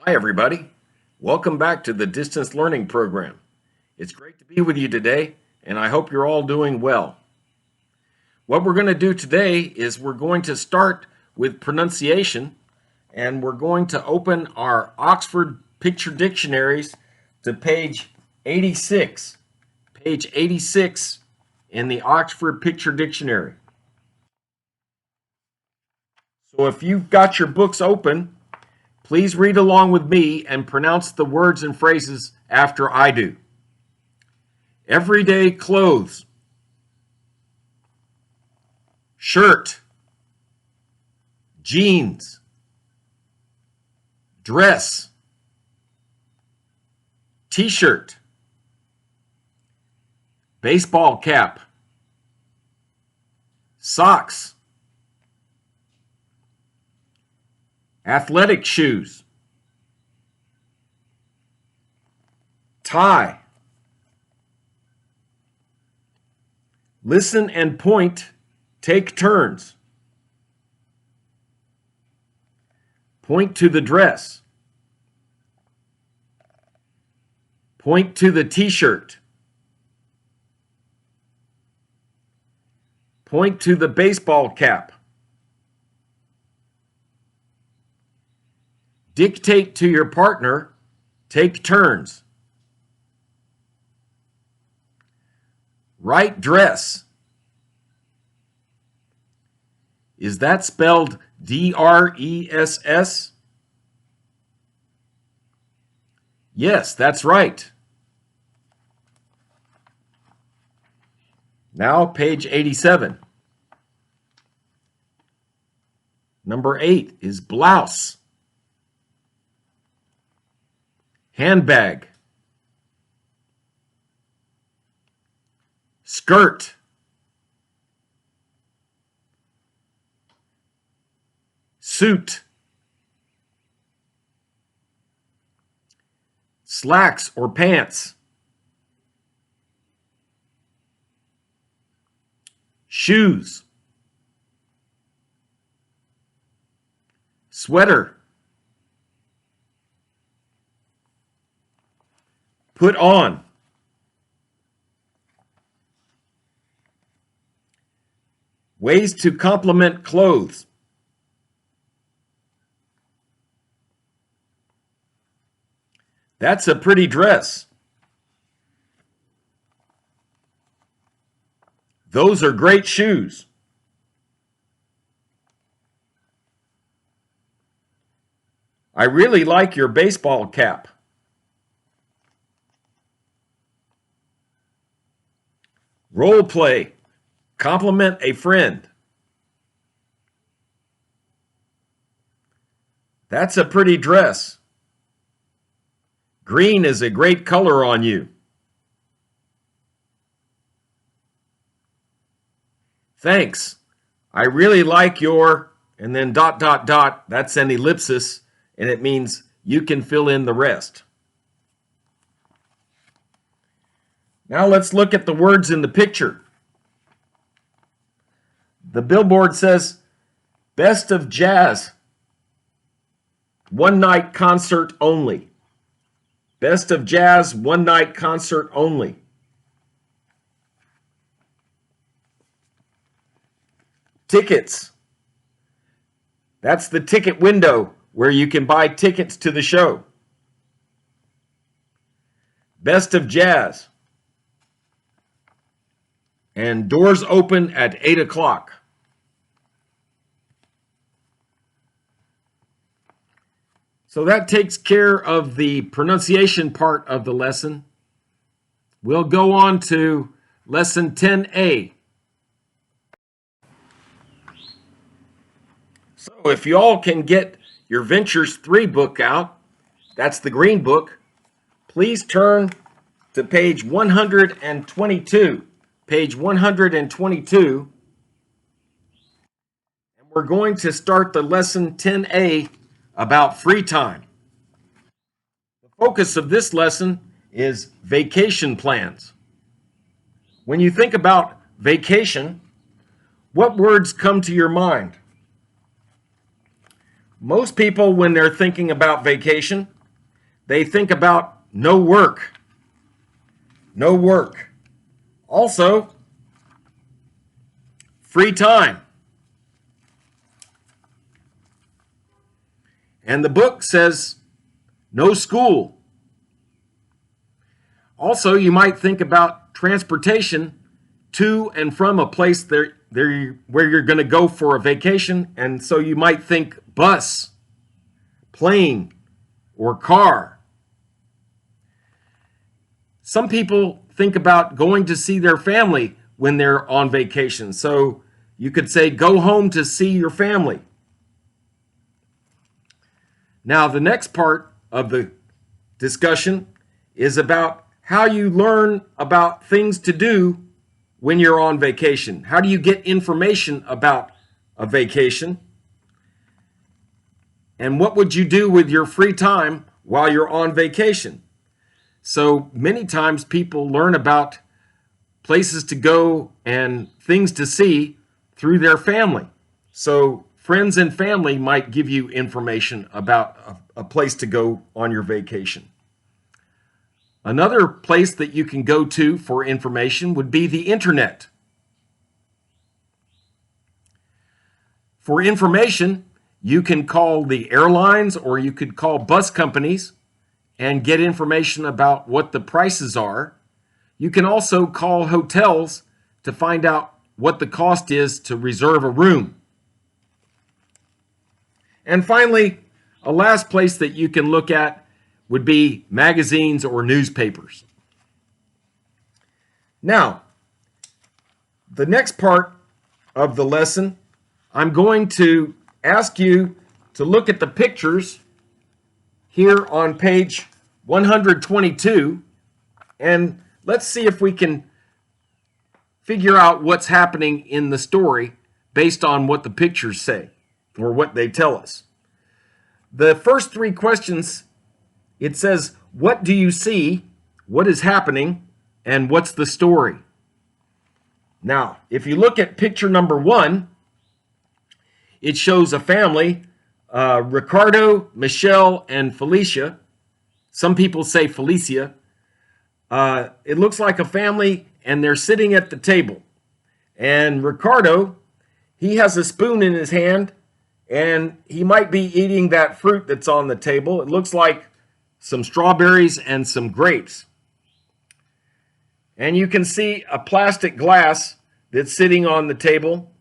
Hi, everybody. Welcome back to the Distance Learning Program. It's great to be with you today, and I hope you're all doing well. What we're going to do today is we're going to start with pronunciation, and we're going to open our Oxford Picture Dictionaries to page 86. Page 86 in the Oxford Picture Dictionary. So if you've got your books open, please read along with me and pronounce the words and phrases after I do. Everyday clothes. Shirt. Jeans. Dress. T-shirt. Baseball cap. Socks. Athletic shoes. Tie. Listen and point. Take turns. Point to the dress. Point to the t-shirt. Point to the baseball cap. Dictate to your partner. Take turns. Right dress. Is that spelled D-R-E-S-S? Yes, that's right. Now, page 87. Number 8 is blouse. Handbag. Skirt. Suit. Slacks or pants. Shoes. Sweater. Put on. Ways to complement clothes. That's a pretty dress. Those are great shoes. I really like your baseball cap. Role play. Compliment a friend. That's a pretty dress. Green is a great color on you. Thanks. I really like your, and then ... That's an ellipsis, and it means you can fill in the rest. Now let's look at the words in the picture. The billboard says, Best of Jazz, one night concert only. Best of Jazz, one night concert only. Tickets. That's the ticket window where you can buy tickets to the show. Best of Jazz. And doors open at 8 o'clock. So that takes care of the pronunciation part of the lesson. We'll go on to lesson 10A. So if you all can get your Ventures3 book out, that's the green book, please turn to page 122. Page 122. And we're going to start the lesson 10A about free time. The focus of this lesson is vacation plans. When you think about vacation, what words come to your mind? Most people, when they're thinking about vacation, they think about no work. No work. Also, free time. And the book says no school. Also, you might think about transportation to and from a place where you're going to go for a vacation. And so you might think bus, plane, or car. Some people think about going to see their family when they're on vacation. So you could say, go home to see your family. Now, the next part of the discussion is about how you learn about things to do when you're on vacation. How do you get information about a vacation? And what would you do with your free time while you're on vacation? So many times people learn about places to go and things to see through their family. So friends and family might give you information about a place to go on your vacation. Another place that you can go to for information would be the internet. For information, you can call the airlines or you could call bus companies and get information about what the prices are. You can also call hotels to find out what the cost is to reserve a room. And finally, a last place that you can look at would be magazines or newspapers. Now, the next part of the lesson, I'm going to ask you to look at the pictures here on page 122, and let's see if we can figure out what's happening in the story based on what the pictures say or what they tell us. The first three questions, it says, what do you see, what is happening, and what's the story? Now, if you look at picture number 1, it shows a family, Ricardo, Michelle, and Felicia. Some people say Felicia. It looks like a family, and they're sitting at the table. And Ricardo, he has a spoon in his hand, and he might be eating that fruit that's on the table. It looks like some strawberries and some grapes. And you can see a plastic glass that's sitting on the table.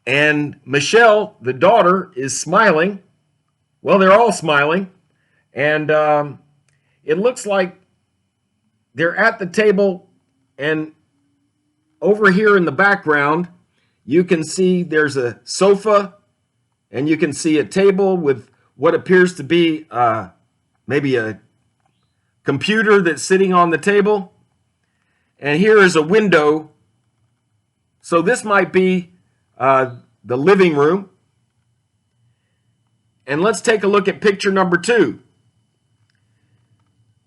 And Michelle, the daughter, is smiling. Well, they're all smiling. And it looks like they're at the table, and over here in the background, you can see there's a sofa, and you can see a table with what appears to be maybe a computer that's sitting on the table. And here is a window. So this might be the living room. And let's take a look at picture number 2.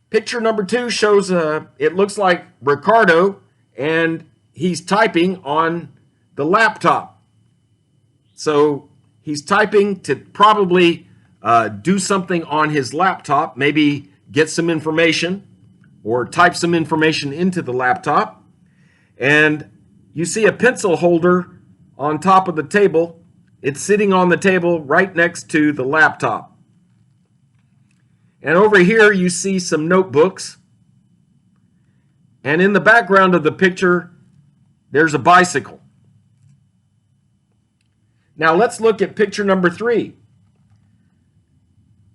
Picture number 2 shows, it looks like Ricardo, and he's typing on the laptop. So he's typing to probably do something on his laptop, maybe get some information or type some information into the laptop. And you see a pencil holder on top of the table. It's sitting on the table right next to the laptop. And over here you see some notebooks. And in the background of the picture, there's a bicycle. Now let's look at picture number 3.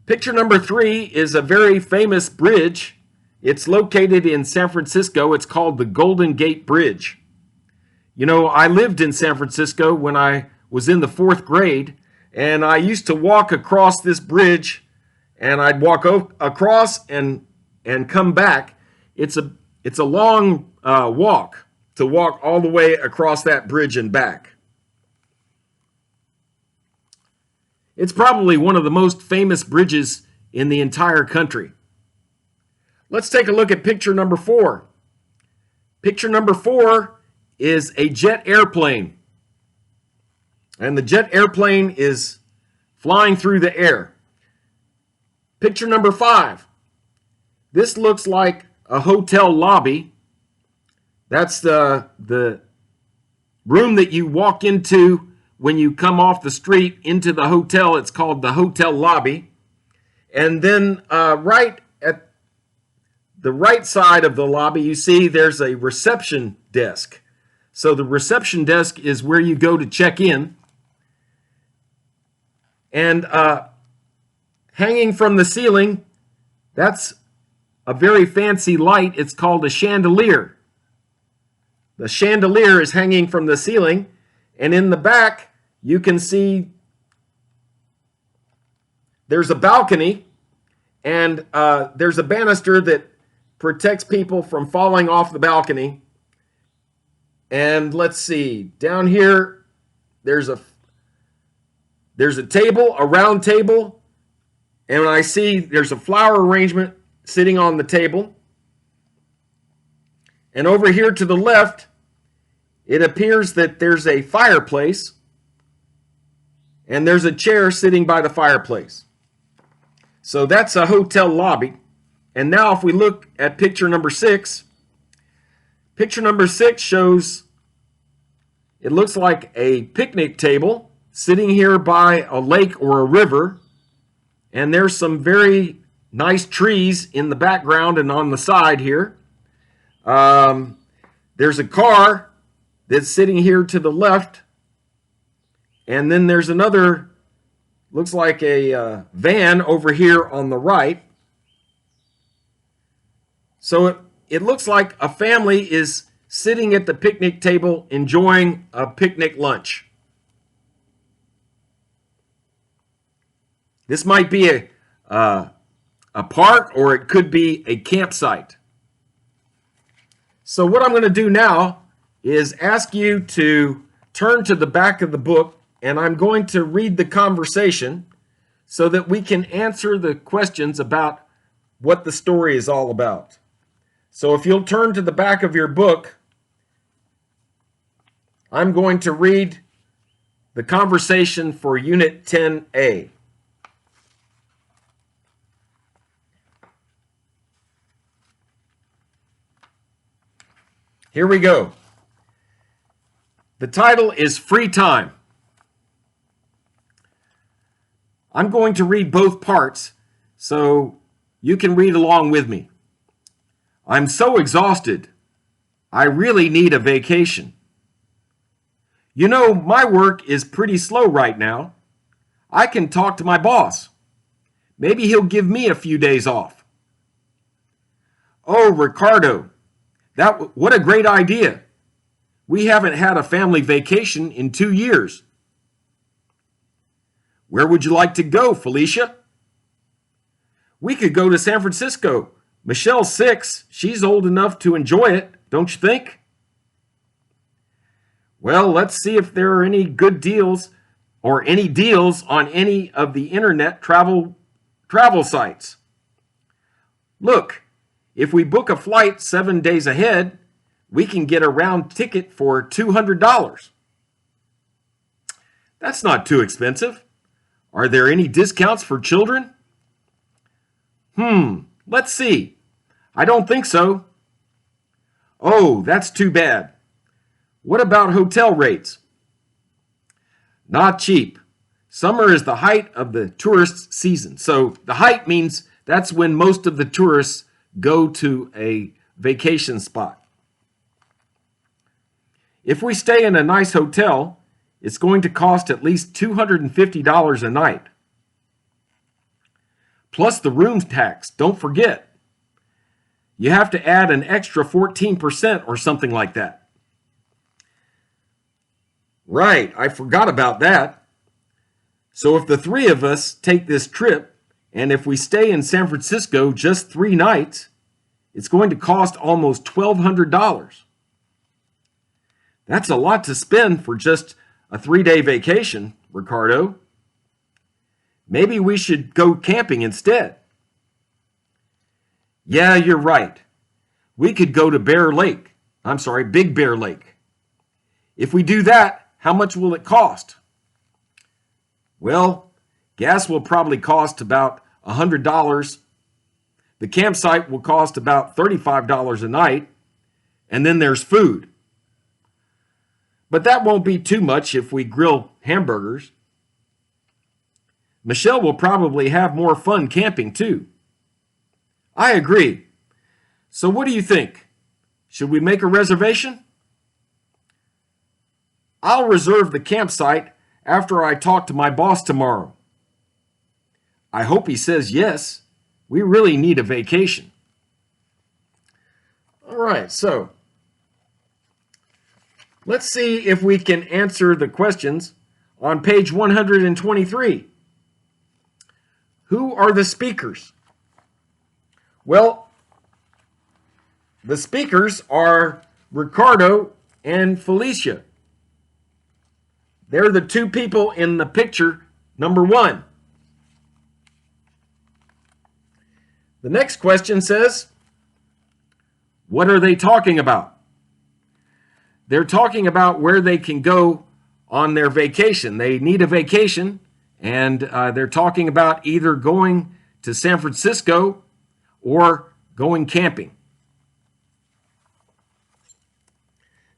Picture number 3 is a very famous bridge. It's located in San Francisco. It's called the Golden Gate Bridge. You know, I lived in San Francisco when I was in the 4th grade, and I used to walk across this bridge, and I'd walk across and come back. It's a long walk to walk all the way across that bridge and back. It's probably one of the most famous bridges in the entire country. Let's take a look at picture number 4. Picture number 4 is a jet airplane. And the jet airplane is flying through the air. Picture number 5. This looks like a hotel lobby. That's the room that you walk into when you come off the street into the hotel. It's called the hotel lobby. And then right at the right side of the lobby, you see there's a reception desk. So the reception desk is where you go to check in. And hanging from the ceiling, that's a very fancy light. It's called a chandelier. The chandelier is hanging from the ceiling, and in the back, you can see there's a balcony, and there's a banister that protects people from falling off the balcony. And let's see, down here, there's a table, a round table, and I see there's a flower arrangement sitting on the table. And over here to the left, it appears that there's a fireplace, and there's a chair sitting by the fireplace. So that's a hotel lobby. And now if we look at picture number 6, picture number 6 shows, it looks like a picnic table sitting here by a lake or a river, and there's some very nice trees in the background and on the side here. There's a car that's sitting here to the left, and then there's another, looks like a van over here on the right. So it looks like a family is sitting at the picnic table enjoying a picnic lunch. This might be a park, or it could be a campsite. So what I'm going to do now is ask you to turn to the back of the book, and I'm going to read the conversation so that we can answer the questions about what the story is all about. So if you'll turn to the back of your book, I'm going to read the conversation for Unit 10A. Here we go. The title is Free Time. I'm going to read both parts so you can read along with me. I'm so exhausted. I really need a vacation. You know, my work is pretty slow right now. I can talk to my boss. Maybe he'll give me a few days off. Oh, Ricardo, what a great idea. We haven't had a family vacation in 2 years. Where would you like to go, Felicia? We could go to San Francisco. Michelle's 6. She's old enough to enjoy it, don't you think? Well, let's see if there are any good deals or any deals on any of the internet travel sites. Look, if we book a flight 7 days ahead, we can get a round ticket for $200. That's not too expensive. Are there any discounts for children? Let's see. I don't think so. Oh, that's too bad. What about hotel rates? Not cheap. Summer is the height of the tourist season. So the height means that's when most of the tourists go to a vacation spot. If we stay in a nice hotel, it's going to cost at least $250 a night. Plus the room tax, don't forget. You have to add an extra 14% or something like that. Right, I forgot about that. So if the 3 of us take this trip, and if we stay in San Francisco just 3 nights, it's going to cost almost $1,200. That's a lot to spend for just a 3-day vacation, Ricardo. Maybe we should go camping instead. Yeah, you're right. We could go to Big Bear Lake. If we do that, how much will it cost? Well, gas will probably cost about $100. The campsite will cost about $35 a night, and then there's food. But that won't be too much if we grill hamburgers. Michelle will probably have more fun camping too. I agree. So what do you think? Should we make a reservation? I'll reserve the campsite after I talk to my boss tomorrow. I hope he says yes. We really need a vacation. All right, so let's see if we can answer the questions on page 123. Who are the speakers? Well, the speakers are Ricardo and Felicia. They're the two people in the picture, number 1. The next question says, what are they talking about? They're talking about where they can go on their vacation. They need a vacation, and they're talking about either going to San Francisco or going camping.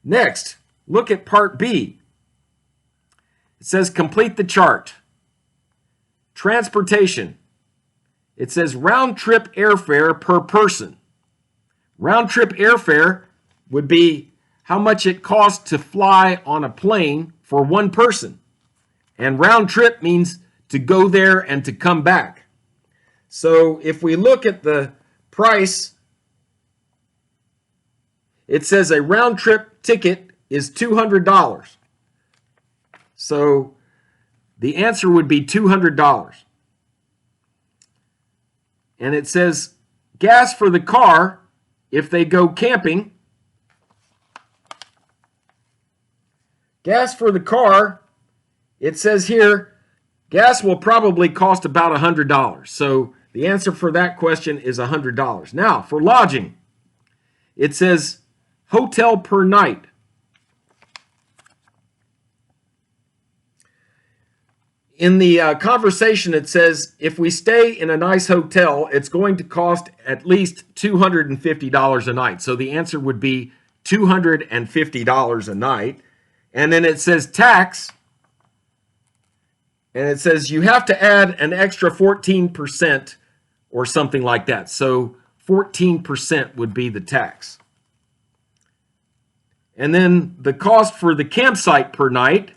Next, look at part B. It says complete the chart. Transportation. It says round-trip airfare per person. Round-trip airfare would be how much it costs to fly on a plane for one person. And round-trip means to go there and to come back. So if we look at the price, it says a round-trip ticket is $200. So the answer would be $200. And it says gas for the car if they go camping. Gas for the car, it says here, gas will probably cost about $100. So the answer for that question is $100. Now, for lodging, it says hotel per night. In the conversation, it says, if we stay in a nice hotel, it's going to cost at least $250 a night. So the answer would be $250 a night. And then it says tax. And it says you have to add an extra 14% or something like that. So 14% would be the tax. And then the cost for the campsite per night,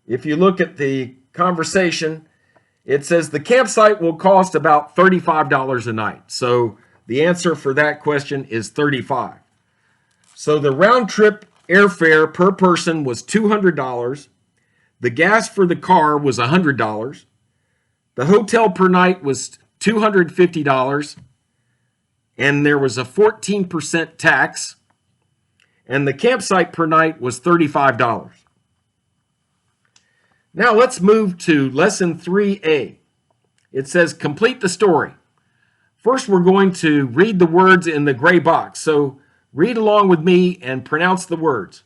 if you look at the conversation, it says the campsite will cost about $35 a night. So the answer for that question is $35. So the round trip airfare per person was $200. The gas for the car was $100. The hotel per night was $250. And there was a 14% tax. And the campsite per night was $35. Now let's move to lesson 3A. It says complete the story. First, we're going to read the words in the gray box. So read along with me and pronounce the words.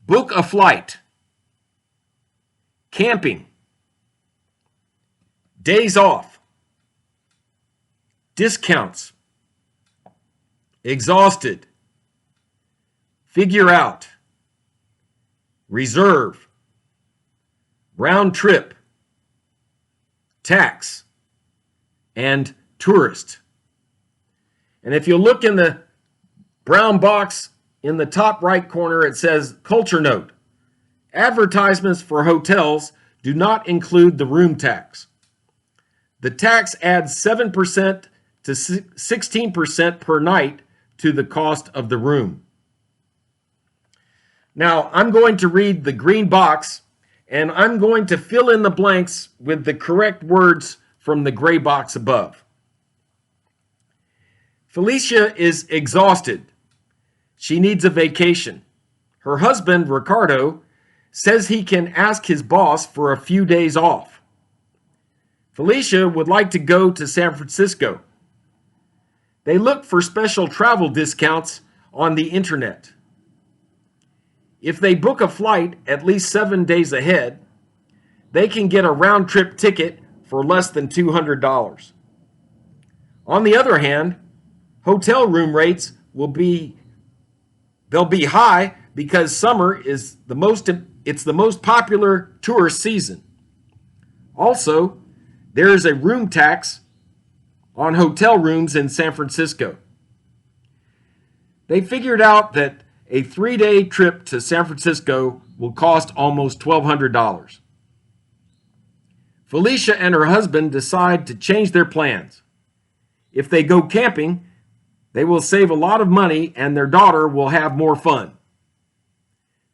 Book a flight. Camping. Days off. Discounts. Exhausted. Figure out. Reserve. Round trip. Tax. And tourist. And if you look in the brown box in the top right corner, it says culture note. Advertisements for hotels do not include the room tax. The tax adds 7% to 16% per night to the cost of the room. Now, I'm going to read the green box, and I'm going to fill in the blanks with the correct words from the gray box above. Felicia is exhausted. She needs a vacation. Her husband, Ricardo, says he can ask his boss for a few days off. Felicia would like to go to San Francisco. They look for special travel discounts on the internet. If they book a flight at least 7 days ahead, they can get a round-trip ticket for less than $200. On the other hand, hotel room rates they'll be high because summer is it's the most popular tourist season. Also, there is a room tax on hotel rooms in San Francisco. They figured out that a 3-day trip to San Francisco will cost almost $1,200. Felicia and her husband decide to change their plans. If they go camping, they will save a lot of money and their daughter will have more fun.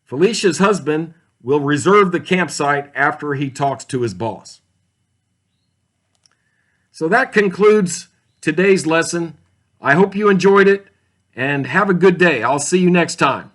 Felicia's husband will reserve the campsite after he talks to his boss. So that concludes today's lesson. I hope you enjoyed it and have a good day. I'll see you next time.